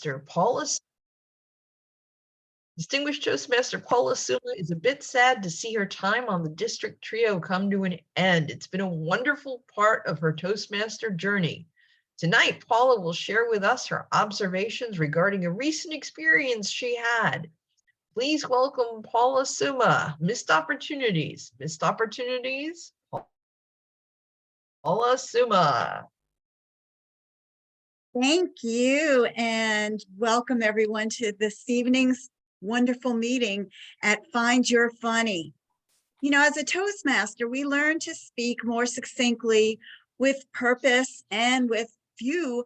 Paula, Distinguished Toastmaster Paula Summa is a bit sad to see her time on the district trio come to an end. It's been a wonderful part of her Toastmaster journey. Tonight, Paula will share with us her observations regarding a recent experience she had. Please welcome Paula Summa. Missed opportunities. Missed opportunities. Paula Summa. Thank you, and welcome everyone to this evening's wonderful meeting at Find Your Funny. You know, as a Toastmaster, we learn to speak more succinctly with purpose and with few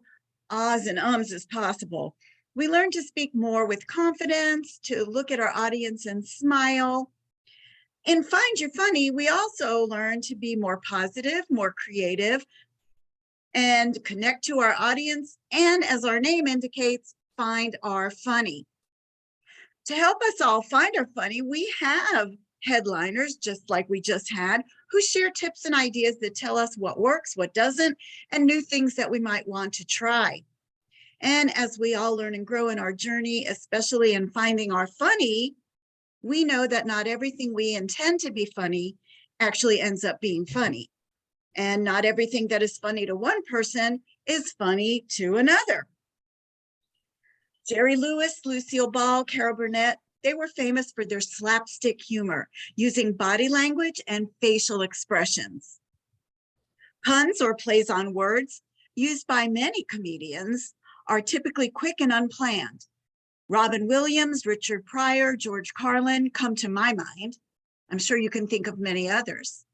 ahs and ums as possible. We learn to speak more with confidence, to look at our audience and smile. In Find Your Funny, we also learn to be more positive, more creative, and connect to our audience, and as our name indicates, find our funny. To help us all find our funny, we have headliners, just like we just had, who share tips and ideas that tell us what works, what doesn't, and new things that we might want to try. And as we all learn and grow in our journey, especially in finding our funny, we know that not everything we intend to be funny actually ends up being funny. And not everything that is funny to one person is funny to another. Jerry Lewis, Lucille Ball, Carol Burnett, they were famous for their slapstick humor, using body language and facial expressions. Puns or plays on words, used by many comedians, are typically quick and unplanned. Robin Williams, Richard Pryor, George Carlin come to my mind. I'm sure you can think of many others.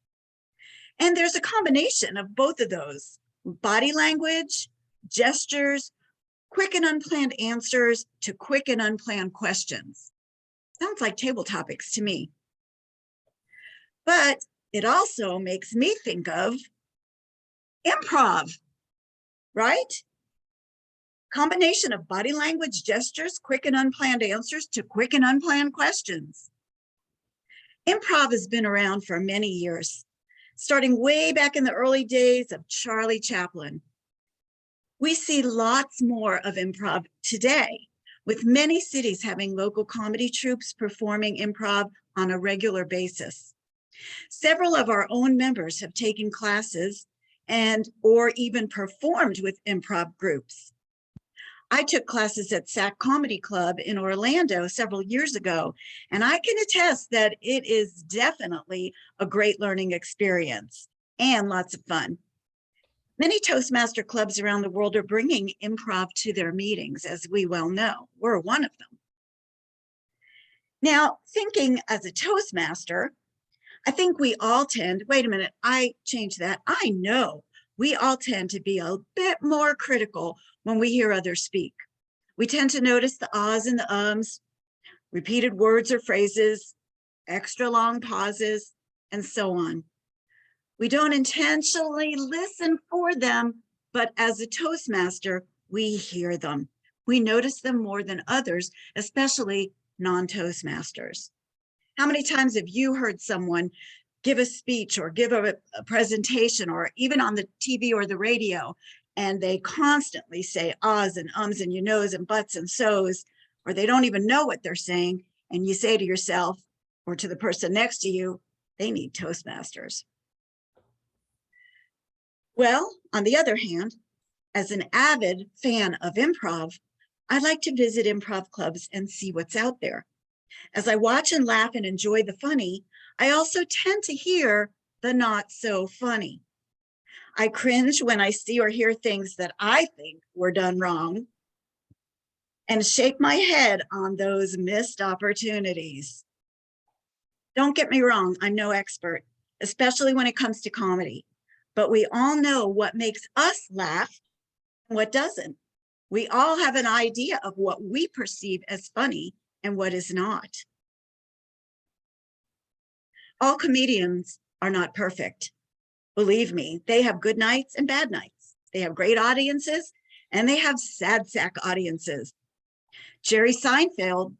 And there's a combination of both of those: body language, gestures, quick and unplanned answers to quick and unplanned questions. Sounds like table topics to me. But it also makes me think of improv, right? Combination of body language, gestures, quick and unplanned answers to quick and unplanned questions. Improv has been around for many years, starting way back in the early days of Charlie Chaplin. We see lots more of improv today, with many cities having local comedy troupes performing improv on a regular basis. Several of our own members have taken classes or even performed with improv groups. I took classes at SAC Comedy Club in Orlando several years ago, and I can attest that it is definitely a great learning experience and lots of fun. Many Toastmaster clubs around the world are bringing improv to their meetings, as we well know. We're one of them. Now, thinking as a Toastmaster, I think we all tend, wait a minute, I changed that. I know we all tend to be a bit more critical when we hear others speak. We tend to notice the ahs and the ums, repeated words or phrases, extra long pauses, and so on. We don't intentionally listen for them, but as a Toastmaster, we hear them. We notice them more than others, especially non-Toastmasters. How many times have you heard someone give a speech or give a presentation, or even on the TV or the radio, and they constantly say ahs and ums and you knows and buts and so's, or they don't even know what they're saying, and you say to yourself or to the person next to you, they need Toastmasters. Well, on the other hand, as an avid fan of improv, I like to visit improv clubs and see what's out there. As I watch and laugh and enjoy the funny, I also tend to hear the not so funny. I cringe when I see or hear things that I think were done wrong, and shake my head on those missed opportunities. Don't get me wrong, I'm no expert, especially when it comes to comedy, but we all know what makes us laugh and what doesn't. We all have an idea of what we perceive as funny and what is not. All comedians are not perfect. Believe me, they have good nights and bad nights. They have great audiences and they have sad sack audiences. Jerry Seinfeld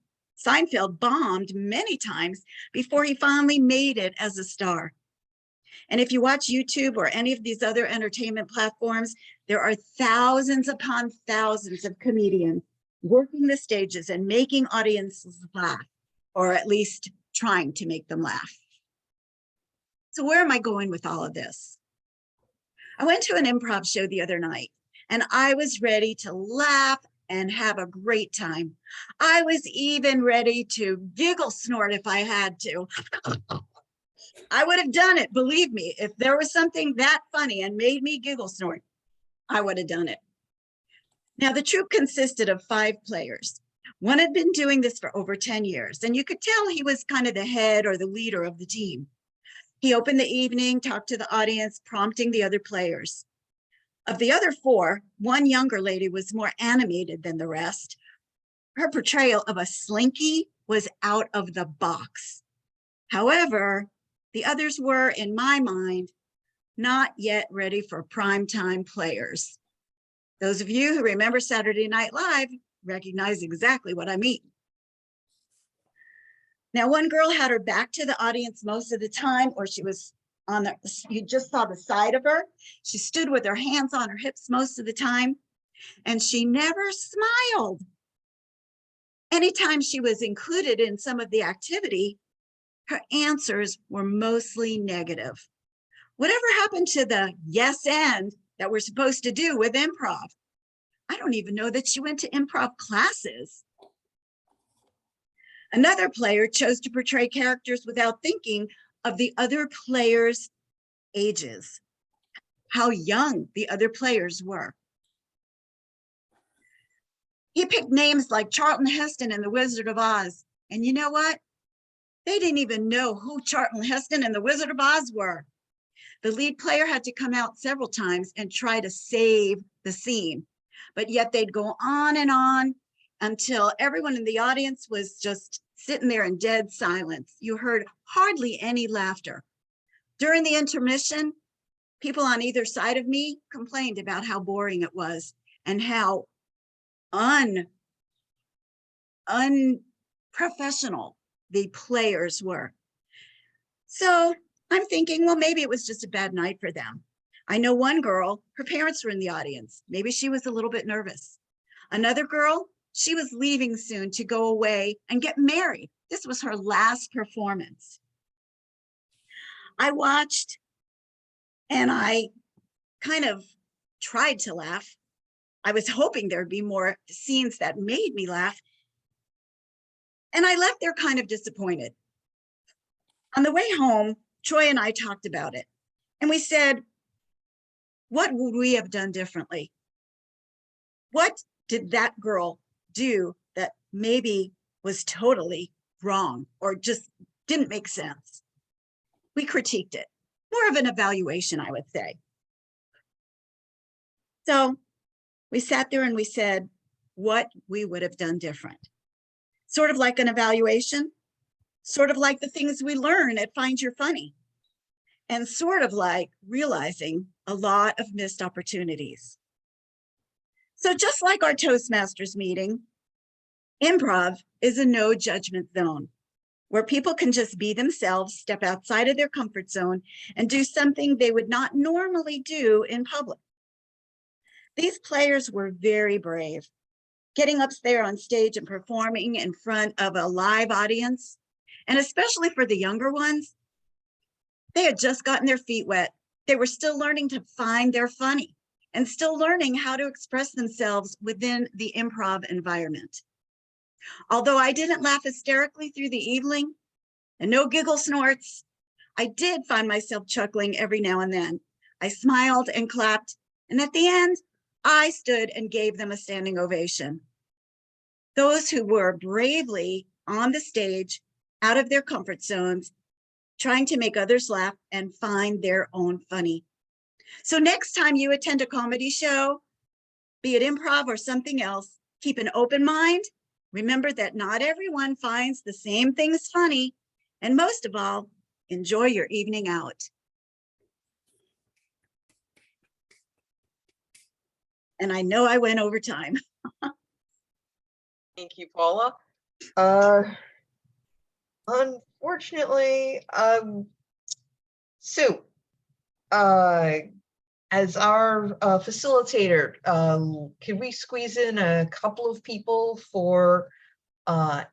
bombed many times before he finally made it as a star. And if you watch YouTube or any of these other entertainment platforms, there are thousands upon thousands of comedians working the stages and making audiences laugh, or at least trying to make them laugh. So where am I going with all of this? I went to an improv show the other night and I was ready to laugh and have a great time. I was even ready to giggle snort if I had to. I would have done it, believe me. If there was something that funny and made me giggle snort, I would have done it. Now, the troupe consisted of 5 players. One had been doing this for over 10 years, and you could tell he was kind of the head or the leader of the team. He opened the evening, talked to the audience, prompting the other players. Of the other 4, one younger lady was more animated than the rest. Her portrayal of a slinky was out of the box. However, the others were, in my mind, not yet ready for primetime players. Those of you who remember Saturday Night Live recognize exactly what I mean. Now, one girl had her back to the audience most of the time, or she was on the, you just saw the side of her. She stood with her hands on her hips most of the time, and she never smiled. Anytime she was included in some of the activity, her answers were mostly negative. Whatever happened to the yes and that we're supposed to do with improv? I don't even know that she went to improv classes. Another player chose to portray characters without thinking of the other players' ages, how young the other players were. He picked names like Charlton Heston and the Wizard of Oz. And you know what? They didn't even know who Charlton Heston and the Wizard of Oz were. The lead player had to come out several times and try to save the scene, but yet they'd go on until everyone in the audience was just sitting there in dead silence. You heard hardly any laughter. During the intermission, people on either side of me complained about how boring it was and how unprofessional the players were. So I'm thinking, well, maybe it was just a bad night for them. I know one girl, her parents were in the audience. Maybe she was a little bit nervous. Another girl, she was leaving soon to go away and get married. This was her last performance. I watched and I kind of tried to laugh. I was hoping there'd be more scenes that made me laugh. And I left there kind of disappointed. On the way home, Troy and I talked about it. And we said, what would we have done differently? What did that girl do that maybe was totally wrong or just didn't make sense? We critiqued it. More of an evaluation, I would say. So we sat there and we said what we would have done different. Sort of like an evaluation, sort of like the things we learn at Find Your Funny, and sort of like realizing a lot of missed opportunities. So just like our Toastmasters meeting, improv is a no judgment zone where people can just be themselves, step outside of their comfort zone, and do something they would not normally do in public. These players were very brave, getting up there on stage and performing in front of a live audience. And especially for the younger ones, they had just gotten their feet wet. They were still learning to find their funny and still learning how to express themselves within the improv environment. Although I didn't laugh hysterically through the evening and no giggle snorts, I did find myself chuckling every now and then. I smiled and clapped, and at the end, I stood and gave them a standing ovation. Those who were bravely on the stage, out of their comfort zones, trying to make others laugh and find their own funny. So next time you attend a comedy show, be it improv or something else, keep an open mind. Remember that not everyone finds the same things funny. And most of all, enjoy your evening out. And I know I went over time. Thank you, Paula. Unfortunately, Sue, as our facilitator, can we squeeze in a couple of people for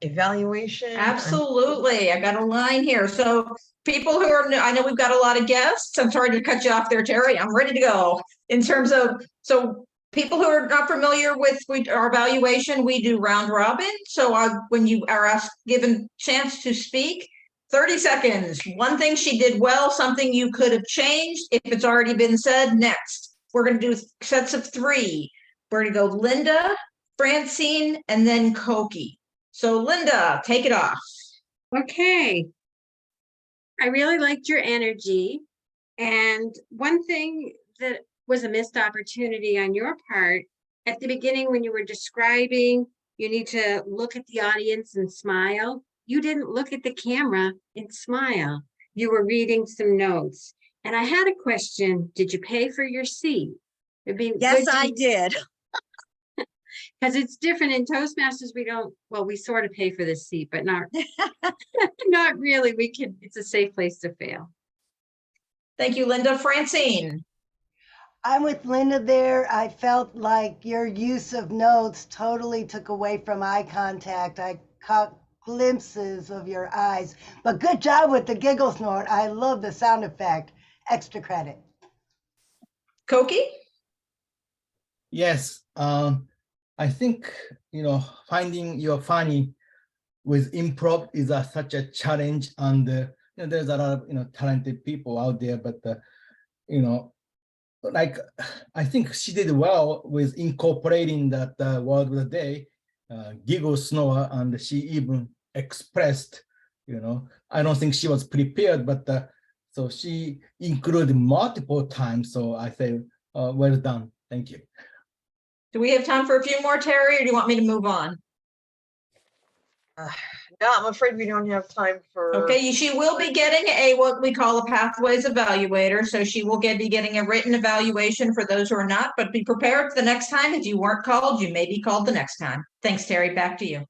evaluation? Absolutely. I got a line here. So people who are new, I know we've got a lot of guests. I'm sorry to cut you off there, Terry. I'm ready to go. In terms of, so people who are not familiar with our evaluation, we do round robin. So when you are asked, given chance to speak, 30 seconds. One thing she did well, something you could have changed. If it's already been said, next. We're going to do sets of 3. We're going to go Linda, Francine, and then Koki. So Linda, take it off. Okay. I really liked your energy. And one thing that was a missed opportunity on your part, at the beginning when you were describing, you need to look at the audience and smile. You didn't look at the camera and smile. You were reading some notes. And I had a question. Did you pay for your seat? It'd be Yes, good to- I did. Because it's different in Toastmasters. We don't, well, we sort of pay for the seat, but not, not really. We can, it's a safe place to fail. Thank you, Linda. Francine. I'm with Linda there. I felt like your use of notes totally took away from eye contact. I caught glimpses of your eyes, but good job with the giggle snort. I love the sound effect. Extra credit. Koki. Yes, I think, finding your funny with improv is such a challenge, and there's a lot of talented people out there, but like I think she did well with incorporating that word of the day, giggle snore, and she even expressed, I don't think she was prepared, but so she included multiple times. So I say, well done, thank you. Do we have time for a few more, Terry, or do you want me to move on? No, I'm afraid we don't have time for. Okay, she will be getting what we call a pathways evaluator. So she will be getting a written evaluation for those who are not, but be prepared for the next time. If you weren't called, you may be called the next time. Thanks, Terry. Back to you.